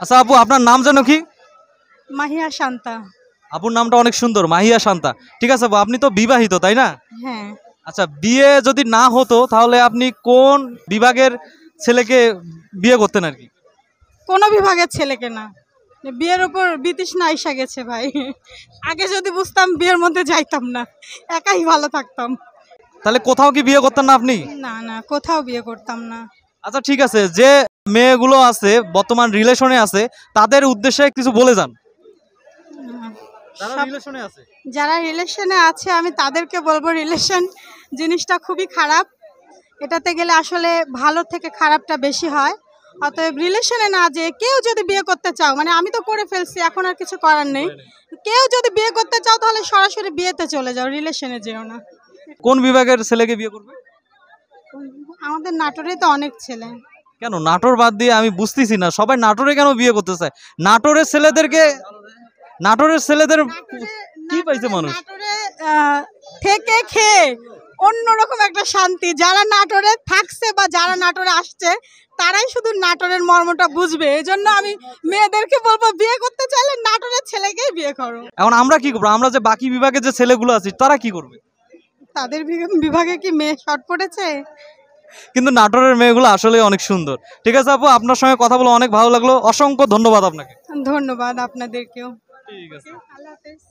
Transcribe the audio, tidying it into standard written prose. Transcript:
আচ্ছা আপু, আপনার নাম জানো কি? মাহিয়া শান্তা। আপুর নামটা অনেক সুন্দর, মাহিয়া শান্তা। ঠিক আছে আপু, আপনি তো বিবাহিত তাই না? হ্যাঁ। আচ্ছা, বিয়ে যদি না হতো তাহলে আপনি কোন বিভাগের ছেলেকে বিয়ে করতেন আর কি? কোনো বিভাগের ছেলেকে না, বিয়ের উপর বিতৃষ্ণা আইসা গেছে ভাই। আগে যদি বুঝতাম বিয়ের মধ্যে যাইতাম না, একাই ভালো থাকতাম। তাহলে কোথাও কি বিয়ে করতেন না আপনি? না না, কোথাও বিয়ে করতাম না। আচ্ছা ঠিক আছে, যে মেয়েগুলো আছে বর্তমান রিলেশনে আছে তাদের উদ্দেশ্যে কিছু বলে যান। যারা রিলেশনে আছে আমি তাদেরকে বলবো, রিলেশন জিনিসটা খুবই খারাপ। এটাতে গেলে আসলে ভালো থেকে খারাপটা বেশি হয়। অতএব রিলেশনে না, যে কেউ যদি বিয়ে করতে চাও, মানে আমি তো করে ফেলছি, এখন আর কিছু করার নেই। কেউ যদি বিয়ে করতে চাও তাহলে সরাসরি বিয়েতে চলে যাও, রিলেশনে যেও না। কোন বিভাগের ছেলেকে বিয়ে করবে? আমাদের নাটোরে তো অনেক ছেলে। কেন নাটোর বাদ দিয়ে? আমি বুঝতেছি না, সবাই নাটোরে কেন বিয়ে করতে চায়? নাটোরের ছেলেদের কি পাইছে মানুষ? নাটোরে থেকে খেয়ে অন্যরকম একটা শান্তি। যারা নাটোরে থাকছে বা যারা নাটোরে আসছে তারাই শুধু নাটোরের মর্মটা বুঝবে। এই জন্য আমি মেয়েদেরকে বলবো, বিয়ে করতে চাইলে নাটোরের ছেলেকেই বিয়ে করো। এখন আমরা কি করবো? আমরা যে বাকি বিভাগে যে ছেলেগুলো আছি তারা কি করবে? তাদের বিভাগে কি মেয়ে শর্ট পড়েছে? কিন্তু নাটোরের মেয়েগুলো আসলে অনেক সুন্দর। ঠিক আছে আপু, আপনার সঙ্গে কথা বলে অনেক ভালো লাগলো, অসংখ্য ধন্যবাদ আপনাকে। ধন্যবাদ আপনাদেরকেও। ঠিক আছে। আল্লাহ হাফেজ।